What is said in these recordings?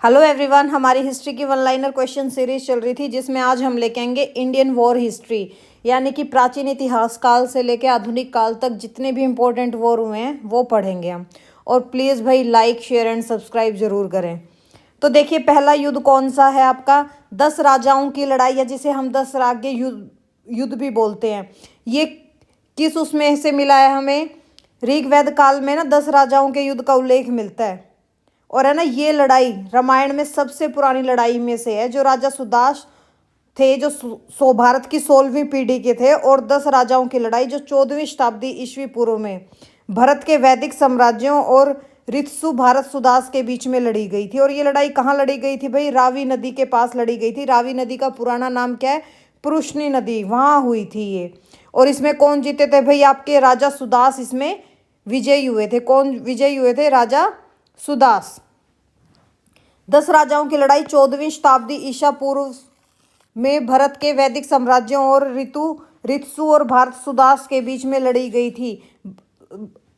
Hello everyone, हमारी history की one liner question series चल रही थी जिसमें आज हम लेके आएंगे इंडियन वॉर हिस्ट्री, यानी कि प्राचीन इतिहास काल से लेकर आधुनिक काल तक जितने भी इम्पोर्टेंट वॉर हुए हैं वो पढ़ेंगे हम। और प्लीज़ भाई लाइक शेयर एंड सब्सक्राइब जरूर करें। तो देखिए, पहला युद्ध कौन सा है आपका? 10 राजाओं की लड़ाई, या जिसे हम 10 राज्य युद्ध भी बोलते हैं। ये किस उसमें से मिला है हमें? ऋग्वेद काल में ना 10 राजाओं के युद्ध का उल्लेख मिलता है। और है ना, ये लड़ाई रामायण में सबसे पुरानी लड़ाई में से है। जो राजा सुदास थे, जो भारत की 16वीं पीढ़ी के थे, और 10 राजाओं की लड़ाई जो 14वीं शताब्दी ईस्वी पूर्व में भारत के वैदिक साम्राज्यों और ऋतसु भारत सुदास के बीच में लड़ी गई थी। और ये लड़ाई कहाँ लड़ी गई थी भाई? रावी नदी के पास लड़ी गई थी। रावी नदी का पुराना नाम क्या है? पुरुषनी नदी, वहाँ हुई थी ये। और इसमें कौन जीते थे भाई? आपके राजा सुदास इसमें विजयी हुए थे। कौन विजयी हुए थे? राजा सुदास। 10 राजाओं की लड़ाई 14वीं शताब्दी ईसा पूर्व में भारत के वैदिक साम्राज्यों और ऋतसु और भारत सुदास के बीच में लड़ी गई थी।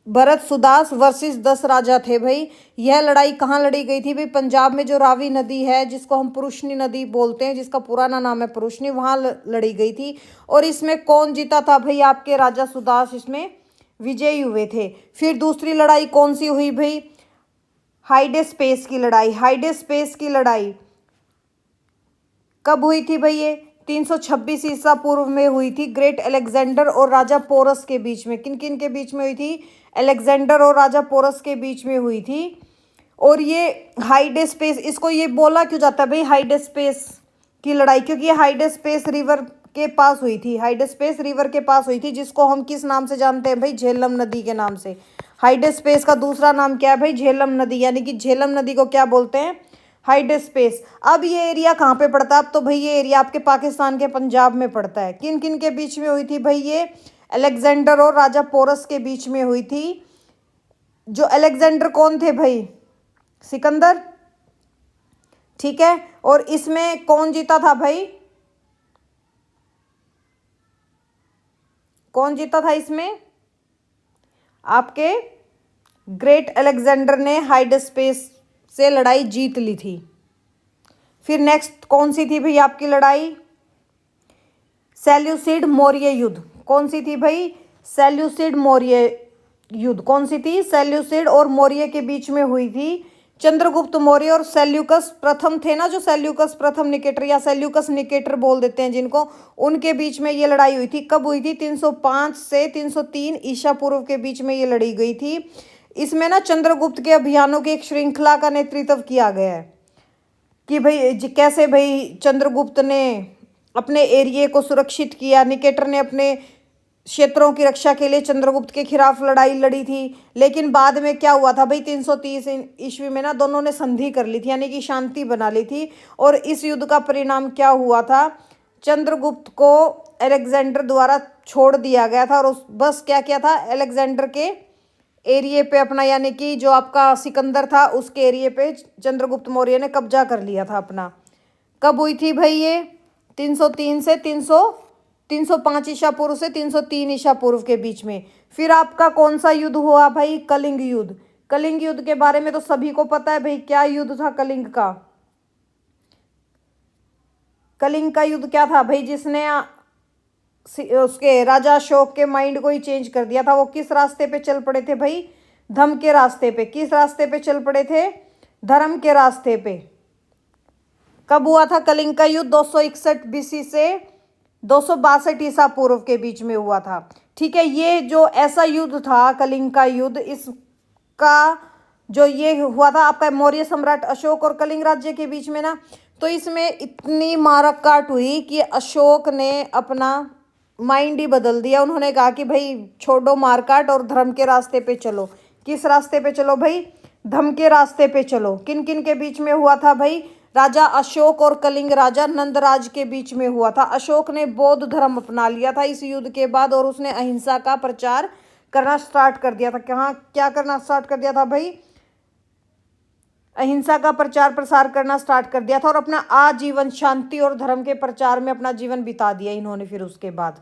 भरत सुदास वर्सेस 10 राजा थे भाई। यह लड़ाई कहाँ लड़ी गई थी भाई? पंजाब में जो रावी नदी है, जिसको हम पुरुषनी नदी बोलते हैं, जिसका पुराना नाम है पुरुषनी, वहाँ लड़ी गई थी। और इसमें कौन जीता था भाई? आपके राजा सुदास इसमें विजयी हुए थे। फिर दूसरी लड़ाई कौन सी हुई भाई? हाइडेस्पेस की लड़ाई। हाइडेस्पेस की लड़ाई कब हुई थी भाई? ये 326 ईसा पूर्व में हुई थी। ग्रेट अलेक्जेंडर और राजा पोरस के बीच में। किन किन के बीच में हुई थी? अलेक्जेंडर और राजा पोरस के बीच में हुई थी। और ये हाइडेस्पेस, इसको ये बोला क्यों जाता है भाई हाइडेस्पेस की लड़ाई? क्योंकि ये हाइडेस्पेस रिवर के पास हुई थी। हाइडेस्पेस रिवर के पास हुई थी, जिसको हम किस नाम से जानते हैं भाई? झेलम नदी के नाम से। हाइडेस्पेस का दूसरा नाम क्या है भाई? झेलम नदी। यानी कि झेलम नदी को क्या बोलते हैं? हाइडेस्पेस। अब ये एरिया कहाँ पे पड़ता है? अब तो भाई ये एरिया आपके पाकिस्तान के पंजाब में पड़ता है। किन किन के बीच में हुई थी भाई? ये अलेक्जेंडर और राजा पोरस के बीच में हुई थी। जो अलेक्जेंडर कौन थे भाई? सिकंदर, ठीक है। और इसमें कौन जीता था भाई? कौन जीता था इसमें? आपके ग्रेट अलेक्जेंडर ने हाइडेस्पेस से लड़ाई जीत ली थी। फिर नेक्स्ट कौन सी थी भाई आपकी लड़ाई? सेल्यूसिड मौर्य युद्ध। कौन सी थी भाई? सेल्यूसिड मौर्य युद्ध। कौन सी थी? सेल्यूसिड और मौर्य के बीच में हुई थी। चंद्रगुप्त मौर्य और सेल्यूकस प्रथम थे ना, जो सेल्यूकस प्रथम निकेटर या सेल्यूकस निकेटर बोल देते हैं जिनको, उनके बीच में ये लड़ाई हुई थी। कब हुई थी? 305 से 303 ईसा पूर्व के बीच में ये लड़ी गई थी। इसमें ना चंद्रगुप्त के अभियानों की एक श्रृंखला का नेतृत्व किया गया है कि भाई कैसे भाई चंद्रगुप्त ने अपने एरिया को सुरक्षित किया। निकेटर ने अपने क्षेत्रों की रक्षा के लिए चंद्रगुप्त के खिलाफ लड़ाई लड़ी थी। लेकिन बाद में क्या हुआ था भाई? 330 ईस्वी में ना दोनों ने संधि कर ली थी, यानी कि शांति बना ली थी। और इस युद्ध का परिणाम क्या हुआ था? चंद्रगुप्त को अलेक्जेंडर द्वारा छोड़ दिया गया था। और उस बस क्या किया था? अलेक्जेंडर के एरिए पे अपना, यानी कि जो आपका सिकंदर था उसके एरिए पे चंद्रगुप्त मौर्य ने कब्जा कर लिया था अपना। कब हुई थी भाई ये? 303 से 305 ईसा पूर्व से 303 ईसा पूर्व के बीच में। फिर आपका कौन सा युद्ध हुआ भाई? कलिंग युद्ध। कलिंग युद्ध के बारे में तो सभी को पता है भाई। क्या युद्ध था कलिंग का? कलिंग का युद्ध क्या था भाई? जिसने उसके राजा अशोक के माइंड को ही चेंज कर दिया था। वो किस रास्ते पे चल पड़े थे भाई? धर्म के रास्ते पे। किस रास्ते पे चल पड़े थे? धर्म के रास्ते पे। कब हुआ था कलिंग का युद्ध? 261 बीसी से 262 ईसा पूर्व के बीच में हुआ था। ठीक है, ये जो ऐसा युद्ध था कलिंग का युद्ध, इसका जो ये हुआ था आपका मौर्य सम्राट अशोक और कलिंग राज्य के बीच में ना, तो इसमें इतनी मारक काट हुई कि अशोक ने अपना माइंड ही बदल दिया। उन्होंने कहा कि भाई छोड़ो मारकाट और धर्म के रास्ते पे चलो। किस रास्ते पे चलो भाई? धर्म के रास्ते पे चलो। किन किन के बीच में हुआ था भाई? राजा अशोक और कलिंग राजा नंदराज के बीच में हुआ था। अशोक ने बौद्ध धर्म अपना लिया था इस युद्ध के बाद, और उसने अहिंसा का प्रचार करना स्टार्ट कर दिया था। कहाँ क्या करना स्टार्ट कर दिया था भाई? अहिंसा का प्रचार प्रसार करना स्टार्ट कर दिया था। और अपना आजीवन शांति और धर्म के प्रचार में अपना जीवन बिता दिया इन्होंने फिर उसके बाद।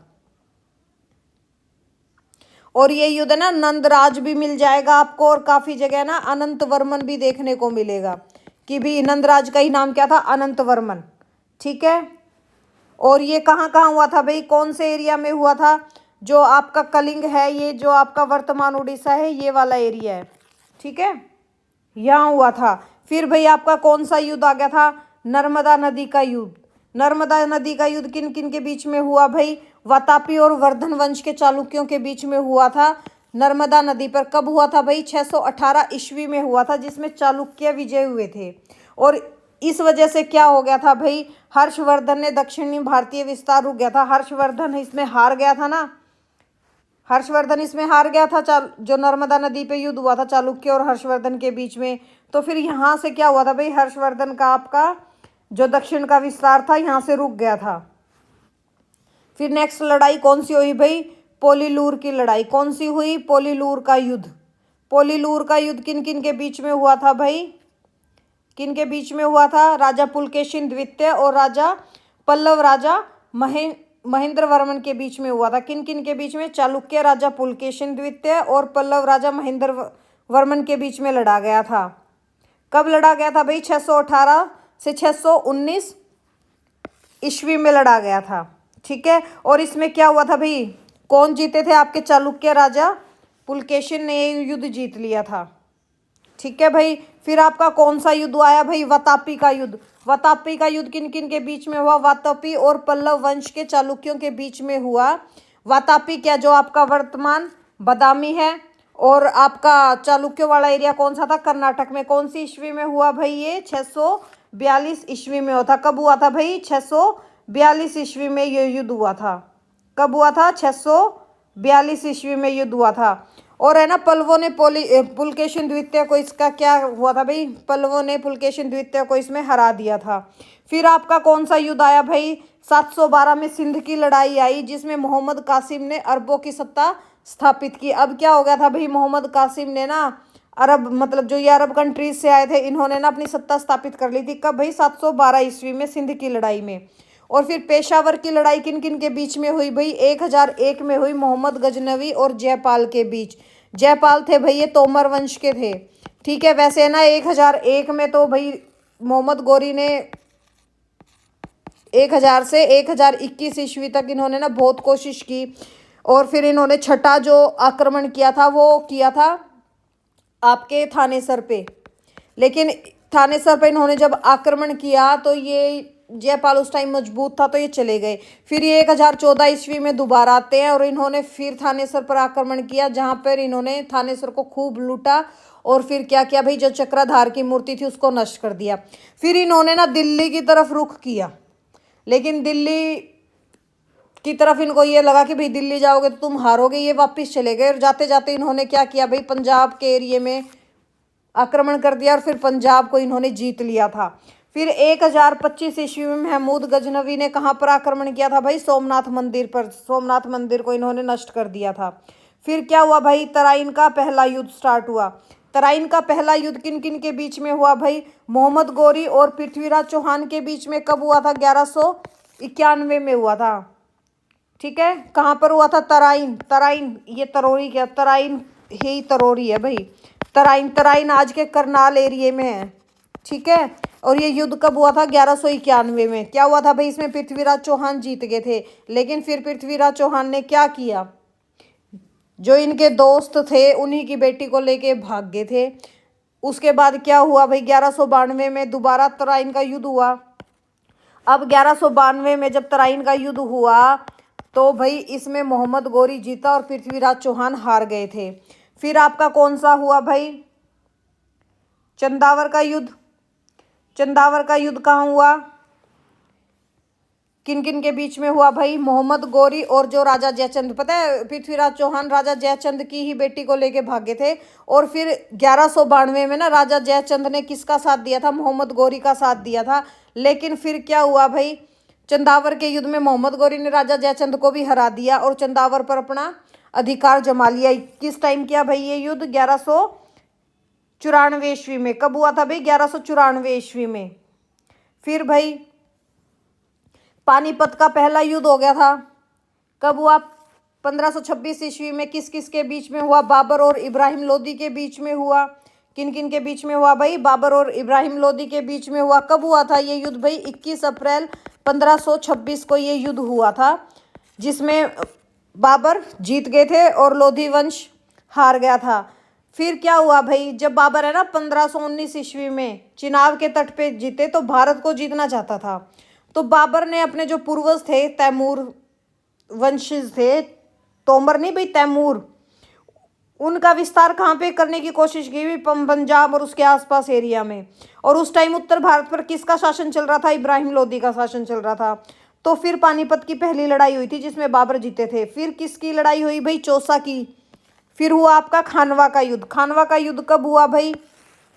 और ये युद्ध ना नंदराज भी मिल जाएगा आपको, और काफी जगह ना अनंत वर्मन भी देखने को मिलेगा। कि भी नंदराज का ही नाम क्या था, अनंत वर्मन। ठीक है, और ये कहाँ कहाँ हुआ था भाई, कौन से एरिया में हुआ था, जो आपका कलिंग है, ये जो आपका वर्तमान उड़ीसा है, ये वाला एरिया है। ठीक है, यहाँ हुआ था। फिर भाई आपका कौन सा युद्ध आ गया था, नर्मदा नदी का युद्ध। नर्मदा नदी का युद्ध किन किन के बीच में हुआ भाई, वातापी और वर्धन वंश के चालुक्यों के बीच में हुआ था नर्मदा नदी पर। कब हुआ था भाई, 618 ईस्वी में हुआ था, जिसमें चालुक्य विजय हुए थे। और इस वजह से क्या हो गया था भाई, हर्षवर्धन ने दक्षिणी भारतीय विस्तार रुक गया था। हर्षवर्धन इसमें हार गया था ना, हर्षवर्धन इसमें हार गया था, जो नर्मदा नदी पे युद्ध हुआ था चालुक्य और हर्षवर्धन के बीच में। तो फिर यहाँ से क्या हुआ था भाई, हर्षवर्धन का आपका जो दक्षिण का विस्तार था यहाँ से रुक गया था। फिर नेक्स्ट लड़ाई कौन सी हुई भाई, पोलीलूर की लड़ाई। कौन सी हुई, पोलीलूर का युद्ध। पोलीलूर का युद्ध किन किन के बीच में हुआ था भाई, किन के बीच में हुआ था, राजा पुलकेशिन द्वितीय और राजा पल्लव राजा महेंद्र वर्मन के बीच में हुआ था। किन किन के बीच में, चालुक्य राजा पुलकेशिन द्वितीय और पल्लव राजा महेंद्र वर्मन के बीच में लड़ा गया था। कब लड़ा गया था भाई, 618 से 619 ईस्वी में लड़ा गया था। ठीक है, और इसमें क्या हुआ था भाई, कौन जीते थे, आपके चालुक्य राजा पुलकेशिन ने ये युद्ध जीत लिया था। ठीक है भाई, फिर आपका कौन सा युद्ध आया भाई, वातापी का युद्ध। वातापी का युद्ध किन किन के बीच में हुआ, वातापी और पल्लव वंश के चालुक्यों के बीच में हुआ। वातापी क्या, जो आपका वर्तमान बादामी है, और आपका चालुक्यों वाला एरिया कौन सा था, कर्नाटक में। कौन सी ईस्वी में हुआ भाई, ये 642 ईस्वी में होता। कब हुआ था भाई, 642 ईस्वी में ये युद्ध हुआ था। कब हुआ था, 642 ईस्वी में युद्ध हुआ था। और है ना, पल्लवों ने पुलकेशिन द्वितीय को, इसका क्या हुआ था भाई, पल्लवों ने पुलकेशिन द्वितीय को इसमें हरा दिया था। फिर आपका कौन सा युद्ध आया भाई, 712 में सिंध की लड़ाई आई, जिसमें मोहम्मद कासिम ने अरबों की सत्ता स्थापित की। अब क्या हो गया था भाई, मोहम्मद कासिम ने ना अरब, मतलब जो ये अरब कंट्रीज से आए थे, इन्होंने ना अपनी सत्ता स्थापित कर ली थी। कब भाई, 712 ईस्वी में सिंध की लड़ाई में। और फिर पेशावर की लड़ाई किन किन के बीच में हुई भाई, 1001 में हुई, मोहम्मद गजनवी और जयपाल के बीच। जयपाल थे भाई ये तोमर वंश के थे। ठीक है, वैसे ना 1001 में तो भाई मोहम्मद गौरी ने 1000 से 1021 ईस्वी तक इन्होंने ना बहुत कोशिश की, और फिर इन्होंने छठा जो आक्रमण किया था वो किया था आपके थानेसर पे। लेकिन थानेसर पे इन्होंने जब आक्रमण किया तो ये जयपाल उस टाइम मजबूत था, तो ये चले गए। फिर ये 1014 ईस्वी में दोबारा आते हैं और इन्होंने फिर थानेसर पर आक्रमण किया, जहाँ पर इन्होंने थानेसर को खूब लूटा, और फिर क्या किया भाई, जो चक्रधार की मूर्ति थी उसको नष्ट कर दिया। फिर इन्होंने ना दिल्ली की तरफ रुख किया, लेकिन दिल्ली की तरफ इनको ये लगा कि भाई दिल्ली जाओगे तो तुम हारोगे, ये वापस चले गए। और जाते जाते इन्होंने क्या किया भाई, पंजाब के एरिए में आक्रमण कर दिया, और फिर पंजाब को इन्होंने जीत लिया था। फिर 1025 ईस्वी में महमूद गजनवी ने कहाँ पर आक्रमण किया था भाई, सोमनाथ मंदिर पर। सोमनाथ मंदिर को इन्होंने नष्ट कर दिया था। फिर क्या हुआ भाई, तराइन का पहला युद्ध स्टार्ट हुआ। तराइन का पहला युद्ध किन किन के बीच में हुआ भाई, मोहम्मद गौरी और पृथ्वीराज चौहान के बीच में। कब हुआ था, 1191 में हुआ था। ठीक है, कहाँ पर हुआ था, तराइन। तराइन ये तरोरी, क्या तराइन ही तरोरी है भाई। तराइन, तराइन आज के करनाल एरिए में है। ठीक है, और ये युद्ध कब हुआ था, 1191 में। क्या हुआ था भाई, इसमें पृथ्वीराज चौहान जीत गए थे, लेकिन फिर पृथ्वीराज चौहान ने क्या किया, जो इनके दोस्त थे उन्हीं की बेटी को लेके भाग गए थे। उसके बाद क्या हुआ भाई, 1192 में दोबारा तराइन का युद्ध हुआ। अब 1192 में जब तराइन का युद्ध हुआ तो भाई इसमें मोहम्मद गौरी जीता और पृथ्वीराज चौहान हार गए थे। फिर आपका कौन सा हुआ भाई, चंदावर का युद्ध। चंदावर का युद्ध कहाँ हुआ, किन किन के बीच में हुआ भाई, मोहम्मद गौरी और जो राजा जयचंद। पता है पृथ्वीराज चौहान राजा जयचंद की ही बेटी को लेके भागे थे। और फिर 1192 में ना राजा जयचंद ने किसका साथ दिया था, मोहम्मद गौरी का साथ दिया था। लेकिन फिर क्या हुआ भाई, चंदावर के युद्ध में मोहम्मद गौरी ने राजा जयचंद को भी हरा दिया और चंदावर पर अपना अधिकार जमा लिया। किस टाइम किया भाई ये युद्ध, 1194 ईस्वी में। कब हुआ था भाई, 1194 ईस्वी में। फिर भाई पानीपत का पहला युद्ध हो गया था। कब हुआ, 1526 ईस्वी में। किस किस के बीच में हुआ, बाबर और इब्राहिम लोदी के बीच में हुआ। किन किन के बीच में हुआ भाई? बाबर और इब्राहिम लोदी के बीच में हुआ। कब हुआ था ये युद्ध भाई? 21 अप्रैल 1526 को ये युद्ध हुआ था, जिसमें बाबर जीत गए थे और लोधी वंश हार गया था। फिर क्या हुआ भाई? जब बाबर है ना 1519 ईस्वी में चिनाब के तट पे जीते, तो भारत को जीतना चाहता था। तो बाबर ने अपने जो पूर्वज थे, तैमूर वंशज थे, तोमर नहीं भाई, तैमूर, उनका विस्तार कहाँ पे करने की कोशिश की हुई? पंजाब और उसके आसपास एरिया में। और उस टाइम उत्तर भारत पर किसका शासन चल रहा था? इब्राहिम लोदी का शासन चल रहा था। तो फिर पानीपत की पहली लड़ाई हुई थी, जिसमें बाबर जीते थे। फिर किसकी लड़ाई हुई भाई? चौसा की। फिर हुआ आपका खानवा का युद्ध। खानवा का युद्ध कब हुआ भाई?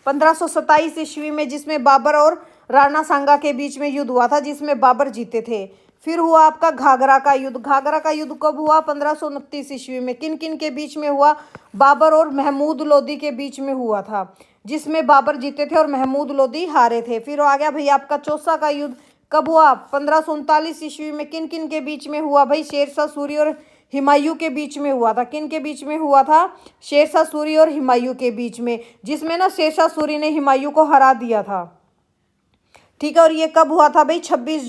1527 ईस्वी में, जिसमें बाबर और राणा सांगा के बीच में युद्ध हुआ था, जिसमें बाबर जीते थे। फिर हुआ आपका घाघरा का युद्ध। घाघरा का युद्ध कब हुआ? 1529 ईस्वी में। किन किन के बीच में हुआ? बाबर और महमूद लोदी के बीच में हुआ था, जिसमें बाबर जीते थे और महमूद लोदी हारे थे। फिर आ गया भाई आपका चौसा का युद्ध। कब हुआ? 1539 ईस्वी में। किन किन के बीच में हुआ भाई? शेरशाह सूरी और हुमायूं के बीच में हुआ था। किन के बीच में हुआ था? शेरशाह सूरी और हुमायूं के बीच में, जिसमें ना शेरशाह सूरी ने हुमायूं को हरा दिया था। ठीक है, और ये कब हुआ था भाई? 26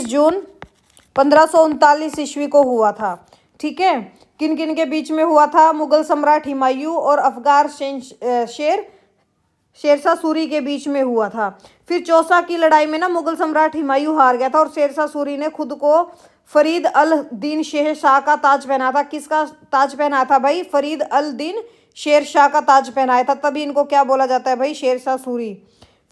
जून 1539 ईस्वी को हुआ था। ठीक है, किन किन के बीच में हुआ था? मुगल सम्राट हुमायूं और अफगार शेरशाह सूरी के बीच में हुआ था। फिर चौसा की लड़ाई में ना मुगल सम्राट हुमायूं हार गया था और शेरशाह सूरी ने खुद को फरीद अल दीन शेर शाह का ताज पहना था। किसका ताज पहना था भाई? फरीद अल दीन शेर शाह का ताज पहनाया था, तभी इनको क्या बोला जाता है भाई? शेरशाह सूरी।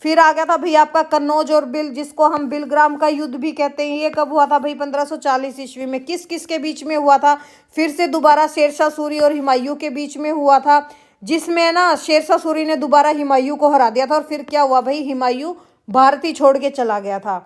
फिर आ गया था भाई आपका कन्नौज और बिल, जिसको हम बिलग्राम का युद्ध भी कहते हैं। ये कब हुआ था भाई? 1540 ईस्वी में। किस किस के बीच में हुआ था? फिर से दोबारा शेरशाह सूरी और हुमायूं के बीच में हुआ था, जिसमें ना शेरशाह सूरी ने दोबारा हुमायूं को हरा दिया था। और फिर क्या हुआ भाई? हुमायूं भारत ही छोड़ के चला गया था।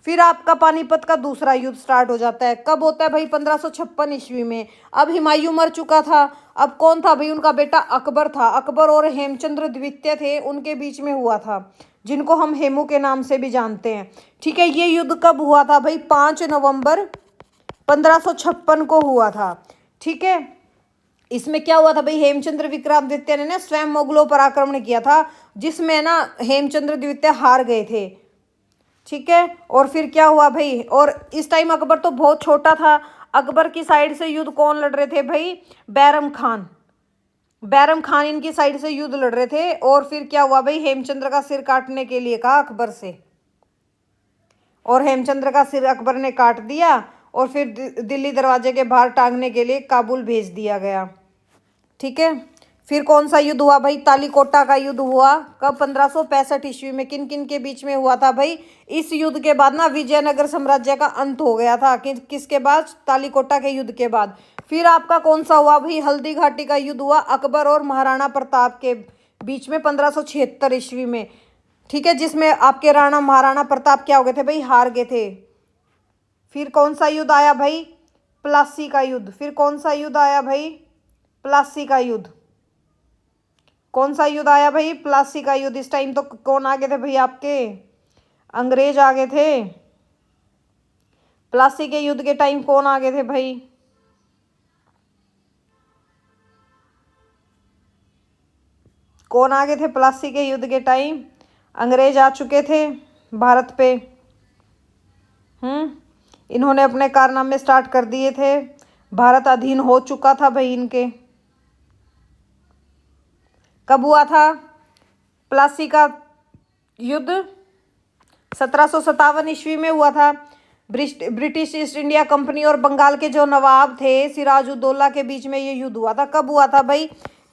फिर आपका पानीपत का दूसरा युद्ध स्टार्ट हो जाता है। कब होता है भाई? 1556 ईस्वी में। अब हुमायूं मर चुका था, अब कौन था भाई? उनका बेटा अकबर था। अकबर और हेमचंद्र द्वितीय थे, उनके बीच में हुआ था, जिनको हम हेमू के नाम से भी जानते हैं। ठीक है, ये युद्ध कब हुआ था भाई? 5 नवंबर 1556 को हुआ था। ठीक है, इसमें क्या हुआ था भाई? हेमचंद्र विक्रमादित्य ने ना स्वयं मुगलों पर आक्रमण किया था, जिसमें ना हेमचंद्र द्वितीय हार गए थे। ठीक है, और फिर क्या हुआ भाई? और इस टाइम अकबर तो बहुत छोटा था। अकबर की साइड से युद्ध कौन लड़ रहे थे भाई? बैरम खान। बैरम खान इनकी साइड से युद्ध लड़ रहे थे। और फिर क्या हुआ भाई? हेमचंद्र का सिर काटने के लिए कहा अकबर से, और हेमचंद्र का सिर अकबर ने काट दिया और फिर दिल्ली दरवाजे के बाहर टांगने के लिए काबुल भेज दिया गया। ठीक है, फिर कौन सा युद्ध हुआ भाई? तालीकोटा का युद्ध हुआ। कब? 1565 ईस्वी में। किन किन के बीच में हुआ था भाई? इस युद्ध के बाद ना विजयनगर साम्राज्य का अंत हो गया था। किसके बाद? तालीकोटा के युद्ध के बाद। फिर आपका कौन सा हुआ भाई? हल्दी घाटी का युद्ध हुआ अकबर और महाराणा प्रताप के बीच में 1576 ईस्वी में। ठीक है, जिसमें आपके राणा महाराणा प्रताप क्या हो गए थे भाई? हार गए थे। फिर कौन सा युद्ध आया भाई? प्लासी का युद्ध। फिर कौन सा युद्ध आया भाई? प्लासी का युद्ध। कौन सा युद्ध आया भाई? प्लासी का युद्ध। इस टाइम तो कौन आ गए थे भाई? आपके अंग्रेज आ गए थे। प्लासी के युद्ध के टाइम कौन आ गए थे भाई? कौन आ गए थे प्लासी के युद्ध के टाइम? अंग्रेज आ चुके थे भारत पे। इन्होंने अपने कारनामे स्टार्ट कर दिए थे। भारत अधीन हो चुका था भाई इनके। कब हुआ था प्लासी का युद्ध? 1757 ईस्वी में हुआ था। ब्रिटिश ईस्ट इंडिया कंपनी और बंगाल के जो नवाब थे सिराजुद्दौला के बीच में ये युद्ध हुआ था। कब हुआ था भाई?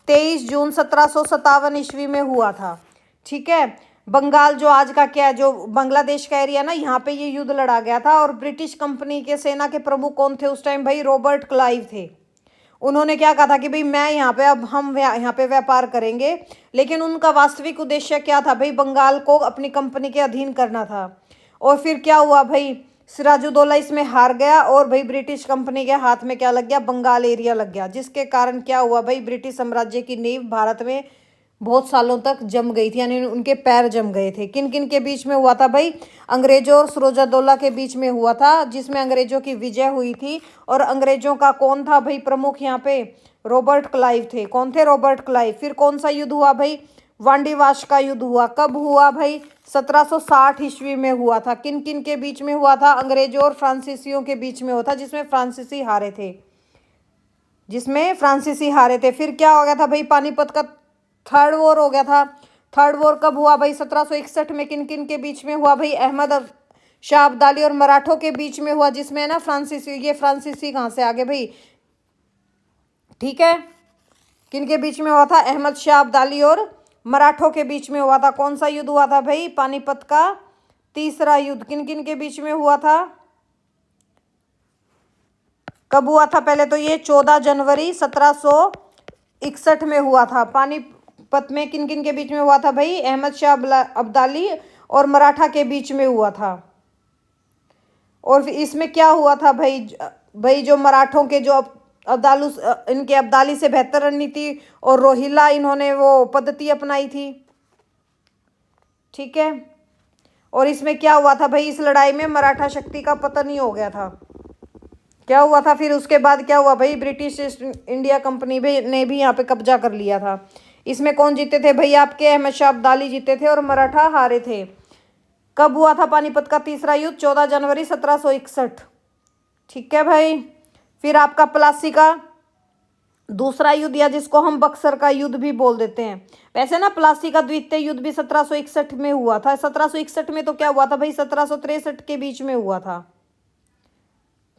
23 जून 1757 ईस्वी में हुआ था। ठीक है, बंगाल जो आज का क्या है, जो बांग्लादेश का एरिया ना, यहाँ पे ये युद्ध लड़ा गया था। और ब्रिटिश कंपनी के सेना के प्रमुख कौन थे उस टाइम भाई? रॉबर्ट क्लाइव थे। उन्होंने क्या कहा था कि भाई मैं यहाँ पे, अब हम यहाँ पे व्यापार करेंगे, लेकिन उनका वास्तविक उद्देश्य क्या था भाई? बंगाल को अपनी कंपनी के अधीन करना था। और फिर क्या हुआ भाई? सिराजुद्दौला इसमें हार गया और भाई ब्रिटिश कंपनी के हाथ में क्या लग गया? बंगाल एरिया लग गया, जिसके कारण क्या हुआ भाई? ब्रिटिश साम्राज्य की नींव भारत में बहुत सालों तक जम गई थी, यानी उनके पैर जम गए थे। किन किन के बीच में हुआ था भाई? अंग्रेजों और सिराजुद्दौला के बीच में हुआ था, जिसमें अंग्रेजों की विजय हुई थी। और अंग्रेजों का कौन था भाई प्रमुख यहाँ पे? रॉबर्ट क्लाइव थे। कौन थे? Robert Clive. फिर कौन सा युद्ध हुआ भाई? वांडीवाश का युद्ध हुआ। कब हुआ भाई? 1760 ईस्वी में हुआ था। किन किन के बीच में हुआ था? अंग्रेजों और फ्रांसीसियों के बीच में हुआ था, जिसमें फ्रांसीसी हारे थे, जिसमें फ्रांसीसी हारे थे। फिर क्या हो गया था भाई? पानीपत का थर्ड वॉर हो गया था। थर्ड वॉर कब हुआ भाई? 1761 में। किन किन के बीच में हुआ भाई? अहमद शाह अब्दाली और मराठों के बीच में हुआ, जिसमें ना फ्रांसीसी, ये फ्रांसीसी कहाँ से आगे भाई? ठीक है, किन के बीच में हुआ था? अहमद शाह अब्दाली और मराठों के बीच में हुआ था। कौन सा युद्ध हुआ था भाई? पानीपत का तीसरा युद्ध। किन किन के बीच में हुआ था? कब हुआ था? पहले तो ये 14 जनवरी 1761 में हुआ था। पानीपत में किन किन के बीच में हुआ था भाई? अहमद शाह अब्दाली और मराठा के बीच में हुआ था। और इसमें क्या हुआ था भाई? भाई जो मराठों के जो अब्दालू, इनके अब्दाली से बेहतर रणनीति और रोहिला इन्होंने वो पद्धति अपनाई थी। ठीक है, और इसमें क्या हुआ था भाई? इस लड़ाई में मराठा शक्ति का पतन ही हो गया था। क्या हुआ था फिर? उसके बाद क्या हुआ भाई? ब्रिटिश ईस्ट इंडिया कंपनी भी ने भी यहाँ पे कब्जा कर लिया था। इसमें कौन जीते थे भाई? आपके अहमद शाह अब्दाली जीते थे और मराठा हारे थे। कब हुआ था पानीपत का तीसरा युद्ध? 14 जनवरी 1761। ठीक है भाई। फिर आपका प्लासी का दूसरा युद्ध, या जिसको हम बक्सर का युद्ध भी बोल देते हैं। वैसे ना प्लासी का द्वितीय युद्ध भी 1761 में हुआ था। 1761 में तो क्या हुआ था भाई? 1763 के बीच में हुआ था।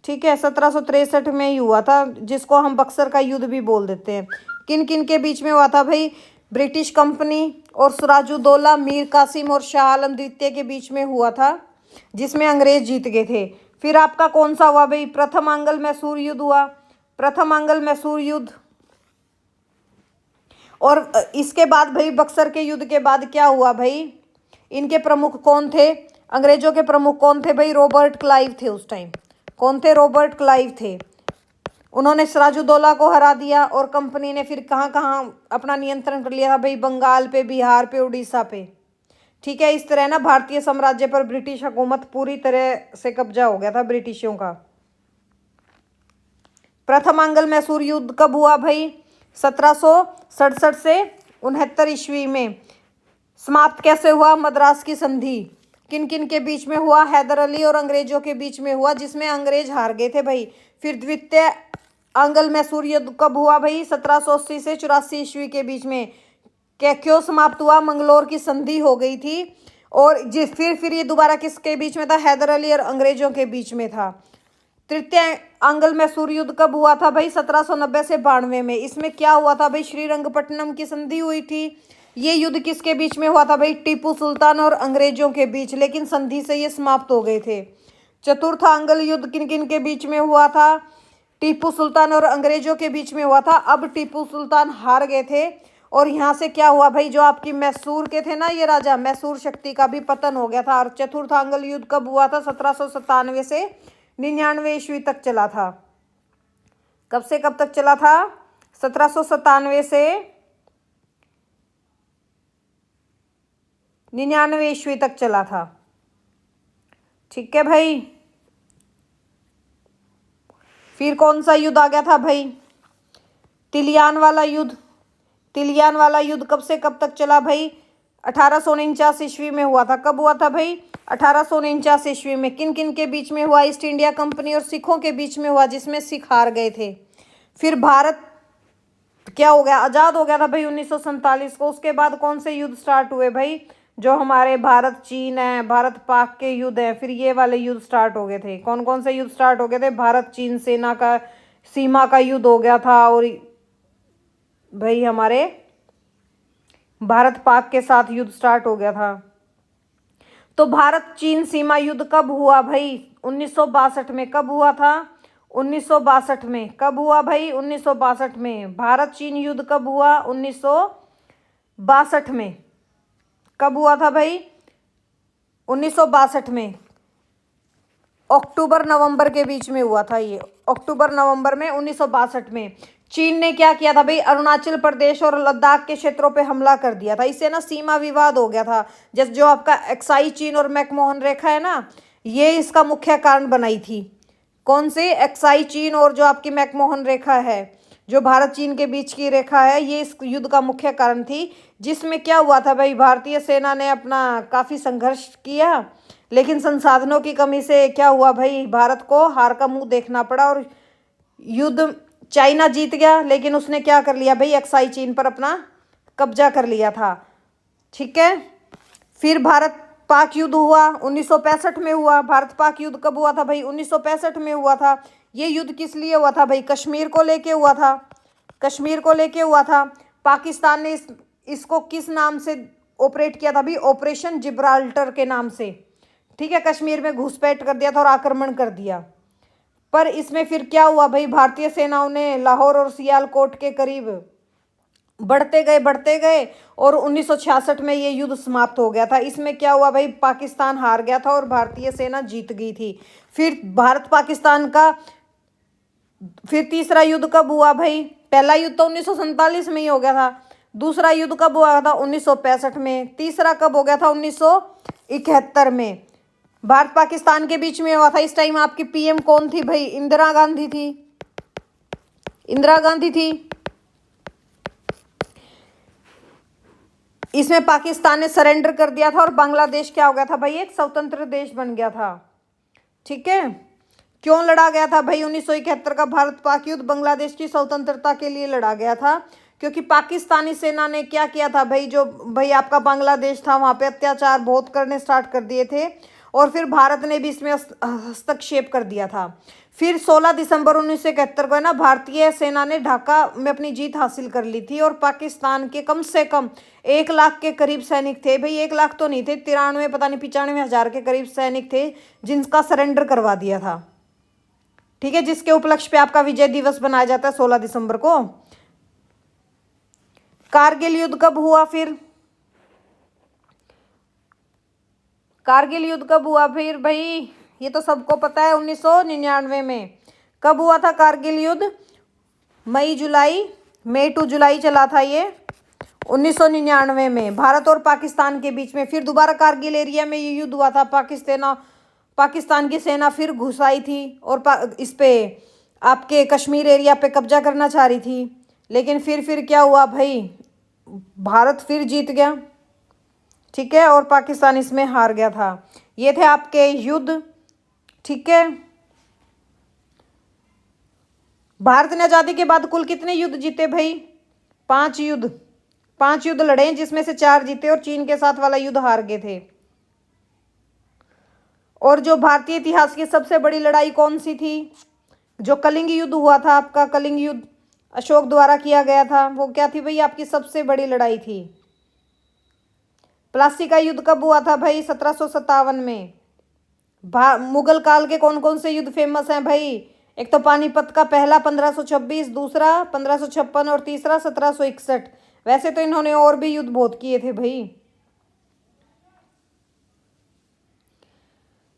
ठीक है, 1763 में ही हुआ था, जिसको हम बक्सर का युद्ध भी बोल देते हैं। किन किन के बीच में हुआ था भाई? ब्रिटिश कंपनी और सिराजुद्दौला, मीर कासिम और शाह आलम द्वितीय के बीच में हुआ था, जिसमें अंग्रेज जीत गए थे। फिर आपका कौन सा हुआ भाई? प्रथम आंग्ल मैसूर युद्ध हुआ। प्रथम आंग्ल मैसूर युद्ध। और इसके बाद भाई बक्सर के युद्ध के बाद क्या हुआ भाई? इनके प्रमुख कौन थे? अंग्रेजों के प्रमुख कौन थे भाई? रॉबर्ट क्लाइव थे उस टाइम। कौन थे? रॉबर्ट क्लाइव थे। उन्होंने सिराजुद्दौला को हरा दिया और कंपनी ने फिर कहाँ कहाँ अपना नियंत्रण कर लिया था भाई? बंगाल पे, बिहार पे, उड़ीसा पे। ठीक है, इस तरह ना भारतीय साम्राज्य पर ब्रिटिश हुकूमत पूरी तरह से कब्जा हो गया था ब्रिटिशों का। प्रथम आंग्ल मैसूर युद्ध कब हुआ भाई? 1767 से 69 ईस्वी में। समाप्त कैसे हुआ? मद्रास की संधि। किन किन के बीच में हुआ? हैदर अली और अंग्रेजों के बीच में हुआ, जिसमें अंग्रेज हार गए थे भाई। फिर द्वितीय आंग्ल मैसूर युद्ध कब हुआ भाई? 1780 से 84 ईस्वी के बीच में। क्या क्यों समाप्त हुआ? मंगलोर की संधि हो गई थी। और जिस फिर ये दोबारा किसके बीच में था? हैदर अली और अंग्रेजों के बीच में था। तृतीय आंग्ल मैसूर युद्ध कब हुआ था भाई? 1790 से 92 में। इसमें क्या हुआ था भाई? श्रीरंगपट्टनम की संधि हुई थी। ये युद्ध किसके बीच में हुआ था भाई? टीपू सुल्तान और अंग्रेजों के बीच, लेकिन संधि से ये समाप्त हो गए थे। चतुर्थ आंग्ल युद्ध किन किन के बीच में हुआ था? टीपू सुल्तान और अंग्रेजों के बीच में हुआ था। अब टीपू सुल्तान हार गए थे और यहाँ से क्या हुआ भाई? जो आपकी मैसूर के थे ना ये राजा, मैसूर शक्ति का भी पतन हो गया था। और चतुर्थ आंग्ल युद्ध कब हुआ था? 1797 से 99 ईस्वी तक चला था। कब से कब तक चला था? 1797 से 99 ईस्वी तक चला था। ठीक है भाई। फिर कौन सा युद्ध आ गया था भाई? तिलियान वाला युद्ध। तिलियान वाला युद्ध कब से कब तक चला भाई? 1849 ईस्वी में हुआ था। कब हुआ था भाई? 1849 ईस्वी में। किन किन के बीच में हुआ? ईस्ट इंडिया कंपनी और सिखों के बीच में हुआ, जिसमें सिख हार गए थे। फिर भारत क्या हो गया? आज़ाद हो गया था भाई 1947 को। उसके बाद कौन से युद्ध स्टार्ट हुए भाई? जो हमारे भारत चीन है, भारत पाक के युद्ध है, फिर ये वाले युद्ध स्टार्ट हो गए थे। कौन कौन से युद्ध स्टार्ट हो गए थे? भारत चीन सेना का सीमा का युद्ध हो गया था, और भाई हमारे भारत पाक के साथ युद्ध स्टार्ट हो गया था। तो भारत चीन सीमा युद्ध कब हुआ भाई? 1962 में। कब हुआ था? 1962 में। कब हुआ भाई? 1962 में। भारत चीन युद्ध कब हुआ? 1962 में। कब हुआ था भाई? 1962 में। अक्टूबर नवंबर के बीच में हुआ था ये। अक्टूबर नवंबर में 1962 में। चीन ने क्या किया था भाई? अरुणाचल प्रदेश और लद्दाख के क्षेत्रों पे हमला कर दिया था। इससे ना सीमा विवाद हो गया था। जैसे जो आपका एक्साई चीन और मैकमोहन रेखा है ना, ये इसका मुख्य कारण बनाई थी। कौन से? एक्साई चीन और जो आपकी मैकमोहन रेखा है, जो भारत चीन के बीच की रेखा है, ये इस युद्ध का मुख्य कारण थी। जिसमें क्या हुआ था भाई, भारतीय सेना ने अपना काफ़ी संघर्ष किया, लेकिन संसाधनों की कमी से क्या हुआ भाई, भारत को हार का मुंह देखना पड़ा और युद्ध चाइना जीत गया। लेकिन उसने क्या कर लिया भाई, अक्साई चीन पर अपना कब्जा कर लिया था। ठीक है, फिर भारत पाक युद्ध हुआ 1965 में हुआ। भारत पाक युद्ध कब हुआ था भाई, 1965 में हुआ था। ये युद्ध किस लिए हुआ था भाई, कश्मीर को लेके हुआ था। कश्मीर को लेके हुआ था। पाकिस्तान ने इसको किस नाम से ऑपरेट किया था भाई, ऑपरेशन जिब्राल्टर के नाम से। ठीक है, कश्मीर में घुसपैठ कर दिया था और आक्रमण कर दिया। पर इसमें फिर क्या हुआ भाई, भारतीय सेनाओं ने लाहौर और सियालकोट के करीब बढ़ते गए और 1966 में ये युद्ध समाप्त हो गया था। इसमें क्या हुआ भाई, पाकिस्तान हार गया था और भारतीय सेना जीत गई थी। फिर भारत पाकिस्तान का फिर तीसरा युद्ध कब हुआ भाई, पहला युद्ध तो 1947 में ही हो गया था। दूसरा युद्ध कब हुआ था, 1965 में। तीसरा कब हो गया था, 1971 में। भारत पाकिस्तान के बीच में हुआ था। इस टाइम आपकी पीएम कौन थी भाई, इंदिरा गांधी थी। इंदिरा गांधी थी। इसमें पाकिस्तान ने सरेंडर कर दिया था और बांग्लादेश क्या हो गया था भाई, एक स्वतंत्र देश बन गया था। ठीक है, क्यों लड़ा गया था भाई 1971 का भारत पाक युद्ध, बांग्लादेश की स्वतंत्रता के लिए लड़ा गया था। क्योंकि पाकिस्तानी सेना ने क्या किया था भाई, जो भाई आपका बांग्लादेश था वहाँ पे अत्याचार बहुत करने स्टार्ट कर दिए थे और फिर भारत ने भी इसमें हस्तक्षेप कर दिया था। फिर 16 दिसंबर 1971 को है ना, भारतीय सेना ने ढाका में अपनी जीत हासिल कर ली थी और पाकिस्तान के कम से कम 1 लाख के करीब सैनिक थे भाई, 1 लाख तो नहीं थे, 93 पता नहीं 95 हज़ार के करीब सैनिक थे जिनका सरेंडर करवा दिया था। ठीक है, जिसके उपलक्ष्य पे आपका विजय दिवस मनाया जाता है 16 दिसंबर को। कारगिल युद्ध कब हुआ फिर, कारगिल युद्ध कब हुआ फिर भाई, ये तो सबको पता है 1999 में। कब हुआ था कारगिल युद्ध, मई टू जुलाई चला था ये 1999 में, भारत और पाकिस्तान के बीच में। फिर दोबारा कारगिल एरिया में ये युद्ध हुआ था। पाकिस्तान की सेना फिर घुस आई थी और इस पे आपके कश्मीर एरिया पे कब्जा करना चाह रही थी। लेकिन फिर क्या हुआ भाई, भारत फिर जीत गया। ठीक है, और पाकिस्तान इसमें हार गया था। ये थे आपके युद्ध। ठीक है, भारत ने आज़ादी के बाद कुल कितने युद्ध जीते भाई, 5 युद्ध लड़े, जिसमें से 4 जीते और चीन के साथ वाला युद्ध हार गए थे। और जो भारतीय इतिहास की सबसे बड़ी लड़ाई कौन सी थी, जो कलिंग युद्ध हुआ था आपका, कलिंग युद्ध अशोक द्वारा किया गया था, वो क्या थी भाई, आपकी सबसे बड़ी लड़ाई थी। प्लासी का युद्ध कब हुआ था भाई, 1757 में। मुगल काल के कौन कौन से युद्ध फेमस हैं भाई, एक तो पानीपत का पहला 1526, दूसरा 1556 और तीसरा 1761। वैसे तो इन्होंने और भी युद्ध बहुत किए थे भाई।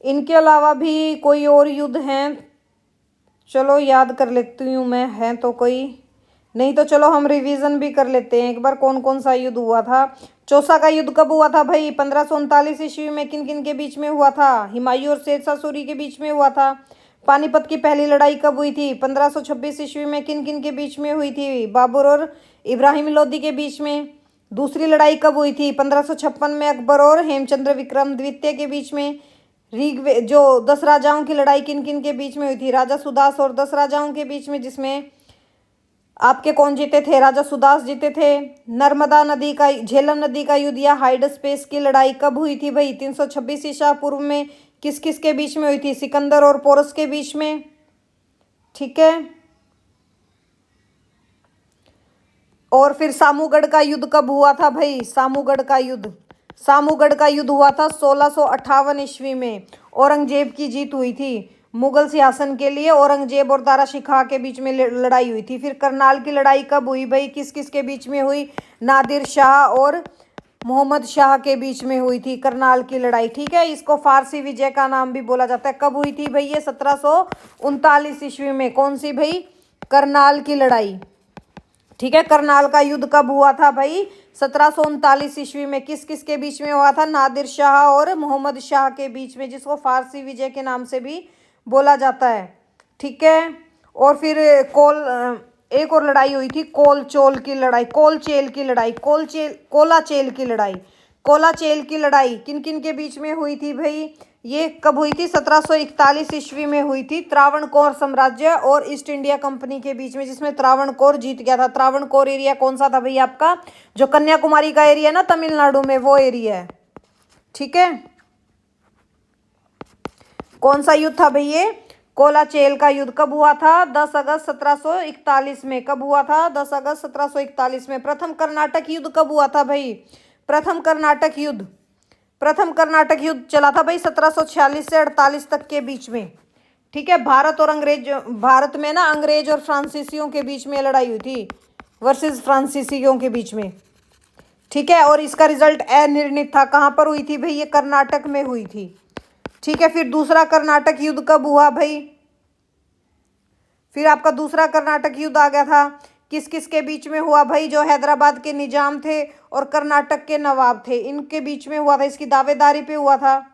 इनके अलावा भी कोई और युद्ध हैं, चलो याद कर लेती हूँ मैं, है तो कोई नहीं तो चलो हम रिवीजन भी कर लेते हैं एक बार, कौन कौन सा युद्ध हुआ था। चौसा का युद्ध कब हुआ था भाई, 1539 ईस्वी में। किन किन के बीच में हुआ था, हुमायूं और शेरशाह सूरी के बीच में हुआ था। पानीपत की पहली लड़ाई कब हुई थी, 1526 ईस्वी में। किन किन के बीच में हुई थी, बाबर और इब्राहिम लोदी के बीच में। दूसरी लड़ाई कब हुई थी, 1556 में, अकबर और हेमचंद्र विक्रम द्वितीय के बीच में। जो 10 राजाओं की लड़ाई किन किन के बीच में हुई थी, राजा सुदास और 10 राजाओं के बीच में, जिसमें आपके कौन जीते थे, राजा सुदास जीते थे। नर्मदा नदी का, झेलम नदी का युद्ध या हाइडस्पेस की लड़ाई कब हुई थी भाई, 326 ईसा पूर्व में। किस किस के बीच में हुई थी, सिकंदर और पोरस के बीच में। ठीक है, और फिर सामूगढ़ का युद्ध कब हुआ था भाई, सामूगढ़ का युद्ध हुआ था 1658 ईस्वी में। औरंगजेब की जीत हुई थी मुगल सिंहासन के लिए। औरंगजेब और दारा शिकोह के बीच में लड़ाई हुई थी। फिर करनाल की लड़ाई कब हुई भाई, किस किस के बीच में हुई, नादिर शाह और मोहम्मद शाह के बीच में हुई थी करनाल की लड़ाई। ठीक है, इसको फारसी विजय का नाम भी बोला जाता है। कब हुई थी भाई ये, 1739 ईस्वी में। कौन सी भाई, करनाल की लड़ाई। ठीक है, करनाल का युद्ध कब हुआ था भाई, 1739 ईस्वी में। किस किस के बीच में हुआ था, नादिर शाह और मोहम्मद शाह के बीच में, जिसको फारसी विजय के नाम से भी बोला जाता है। ठीक है, और फिर एक और लड़ाई हुई थी कोलचोल की लड़ाई, कोलचेल की लड़ाई, कोलाचेल की लड़ाई। कोलाचेल की लड़ाई किन किन के बीच में हुई थी भाई? ये कब हुई थी? 1741 ईस्वी में हुई थी, त्रावणकोर साम्राज्य और ईस्ट इंडिया कंपनी के बीच में, जिसमें त्रावणकोर जीत गया था। त्रावणकोर एरिया कौन सा था भाई आपका? जो कन्याकुमारी का एरिया ना तमिलनाडु में, वो एरिया है। ठीक है, कौन सा युद्ध था भाई ये? कोलाचेल का युद्ध। कब हुआ था? 10 अगस्त 1741 में। कब हुआ था? 10 अगस्त 1741 में। प्रथम कर्नाटक युद्ध कब हुआ था भाई? प्रथम कर्नाटक युद्ध, प्रथम कर्नाटक युद्ध चला था भाई 1746 से 48 तक के बीच में। ठीक है, भारत में ना अंग्रेज और फ्रांसीसियों के बीच में लड़ाई हुई थी, वर्सेस फ्रांसीसियों के बीच में। ठीक है, और इसका रिजल्ट अनिर्णित था। कहाँ पर हुई थी भाई? ये कर्नाटक में हुई थी। ठीक है, फिर दूसरा कर्नाटक युद्ध कब हुआ भाई? फिर आपका दूसरा कर्नाटक युद्ध आ गया था, किस किस के बीच में हुआ भाई? जो हैदराबाद के निजाम थे और कर्नाटक के नवाब थे, इनके बीच में हुआ था। इसकी दावेदारी पे हुआ था।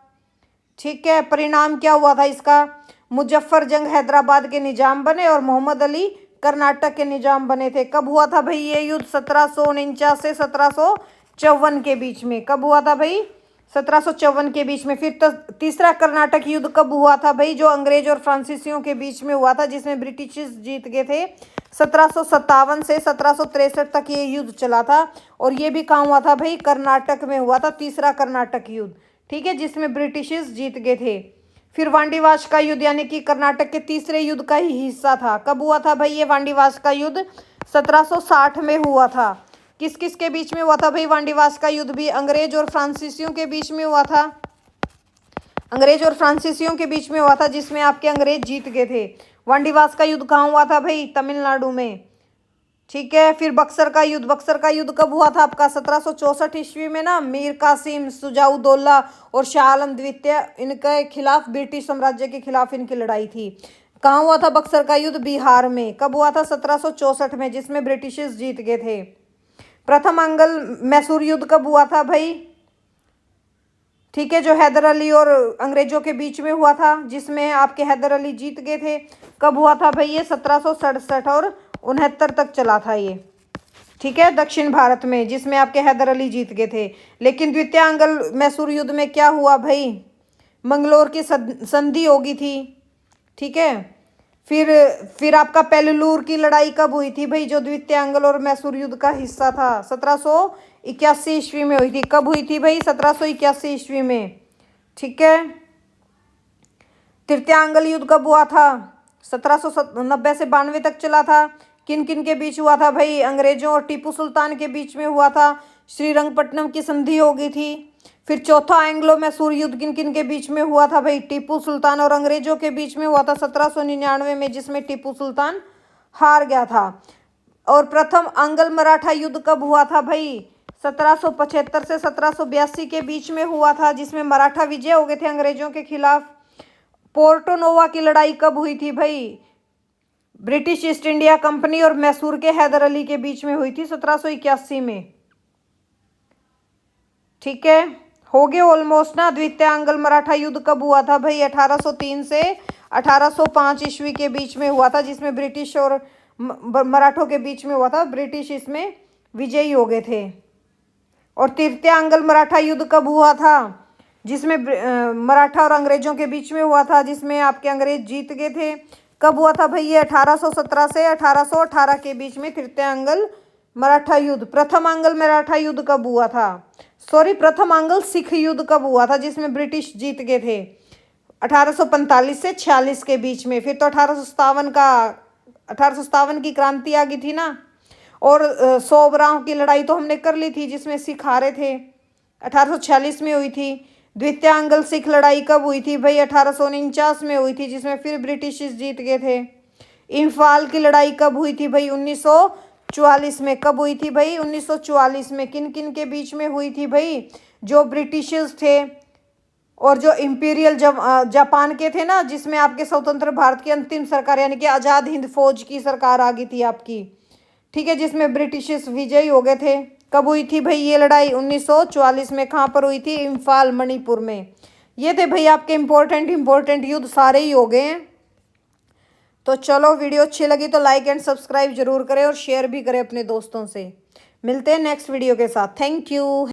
ठीक है, परिणाम क्या हुआ था इसका? मुजफ्फर जंग हैदराबाद के निजाम बने और मोहम्मद अली कर्नाटक के निजाम बने थे। कब हुआ था भाई ये युद्ध? 1749 से 1754 के बीच में। कब हुआ था भाई? 1754 के बीच में। फिर तीसरा कर्नाटक युद्ध कब हुआ था भाई? जो अंग्रेज और फ्रांसीसियों के बीच में हुआ था, जिसमें ब्रिटिश जीत गए थे। 1757 से 1763 तक ये युद्ध चला था, और ये भी कहाँ हुआ था भाई? कर्नाटक में हुआ था, तीसरा कर्नाटक युद्ध। ठीक है, जिसमें ब्रिटिश जीत गए थे। फिर वांडीवाश का युद्ध, यानी कि कर्नाटक के तीसरे युद्ध का ही हिस्सा था। कब हुआ था भाई ये वांडीवाश का युद्ध? 1760 में हुआ था। किस किस के बीच में हुआ था भाई वांडीवाश का युद्ध? भी अंग्रेज और फ्रांसीसियों के बीच में हुआ था। अंग्रेज और फ्रांसीसियों के बीच में हुआ था, जिसमें आपके अंग्रेज जीत गए थे। वांडीवाश का युद्ध कहाँ हुआ था भाई? तमिलनाडु में। ठीक है, फिर बक्सर का युद्ध, बक्सर का युद्ध कब हुआ था आपका? 1764 ईस्वी में ना। मीर कासिम, सुजाउद्दौला और शाह आलम द्वितीय, इनके खिलाफ, ब्रिटिश साम्राज्य के खिलाफ इनकी लड़ाई थी। कहाँ हुआ था बक्सर का युद्ध? बिहार में। कब हुआ था? 1764 में, जिसमें ब्रिटिश जीत गए थे। प्रथम अंगल मैसूर युद्ध कब हुआ था भाई? ठीक है, जो हैदर अली और अंग्रेजों के बीच में हुआ था, जिसमें आपके हैदर अली जीत गए थे। कब हुआ था भाई ये? 1767 और 69 तक चला था ये। ठीक है, दक्षिण भारत में, जिसमें आपके हैदर अली जीत गए थे। लेकिन द्वितीय अंगल मैसूर युद्ध में क्या हुआ भाई? मंगलोर की संधि होगी थी। ठीक है, फिर आपका पेलूर की लड़ाई कब हुई थी भाई? जो द्वितीय अंगल और मैसूर युद्ध का हिस्सा था, 1781 ईस्वी में हुई थी। कब हुई थी भाई? 1781 ईस्वी में। ठीक है, तृतीय अंगल युद्ध कब हुआ था? 1790 से 92 तक चला था। किन किन के बीच हुआ था भाई? अंग्रेजों और टीपू सुल्तान के बीच में हुआ था। श्रीरंगपट्टनम की संधि हो गई थी। फिर चौथा एंग्लो मैसूर युद्ध किन किन के बीच में हुआ था भाई? टीपू सुल्तान और अंग्रेजों के बीच में हुआ था 1799 में, जिसमें टीपू सुल्तान हार गया था। और प्रथम अंगल मराठा युद्ध कब हुआ था भाई? 1775 से 1782 के बीच में हुआ था, जिसमें मराठा विजय हो गए थे अंग्रेजों के खिलाफ। पोर्टो नोवा की लड़ाई कब हुई थी भाई? ब्रिटिश ईस्ट इंडिया कंपनी और मैसूर के हैदर अली के बीच में हुई थी 1781 में। ठीक है, हो गए ऑलमोस्ट ना। द्वितीय अंगल मराठा युद्ध कब हुआ था भाई? 1803 से 1805 ईस्वी के बीच में हुआ था, जिसमें ब्रिटिश और मराठों के बीच में हुआ था। ब्रिटिश इसमें विजयी हो गए थे। और तृतीय अंगल मराठा युद्ध कब हुआ था? जिसमें मराठा और अंग्रेजों के बीच में हुआ था, जिसमें आपके अंग्रेज जीत गए थे। कब हुआ था भाई ये? 1817 से 1818 के बीच में तृतीय अंगल मराठा युद्ध। प्रथम अंगल मराठा युद्ध कब हुआ था? सॉरी, प्रथम अंगल सिख युद्ध कब हुआ था, जिसमें ब्रिटिश जीत गए थे? 1845 से 46 के बीच में। फिर तो 1857 की क्रांति आ गई थी ना। और सोबराव की लड़ाई तो हमने कर ली थी, जिसमें सिख हारे थे, 1846 में हुई थी। द्वितीय अंगल सिख लड़ाई कब हुई थी भाई? 1849 में हुई थी, जिसमें फिर ब्रिटिश जीत गए थे। इम्फाल की लड़ाई कब हुई थी भाई? 1944 में। कब हुई थी भाई? 1944 में। किन किन के बीच में हुई थी भाई? जो ब्रिटिशर्स थे और जो इंपीरियल जापान के थे ना, जिसमें आपके स्वतंत्र भारत की अंतिम सरकार, यानी कि आज़ाद हिंद फौज की सरकार आ गई थी आपकी। ठीक है, जिसमें ब्रिटिशर्स विजयी हो गए थे। कब हुई थी भाई ये लड़ाई? 1944 में। कहाँ पर हुई थी? इम्फाल, मणिपुर में। ये थे भाई आपके इम्पोर्टेंट युद्ध, सारे ही हो गए हैं। तो चलो, वीडियो अच्छी लगी तो लाइक एंड सब्सक्राइब जरूर करें और शेयर भी करें अपने दोस्तों से। मिलते हैं नेक्स्ट वीडियो के साथ। Thank you.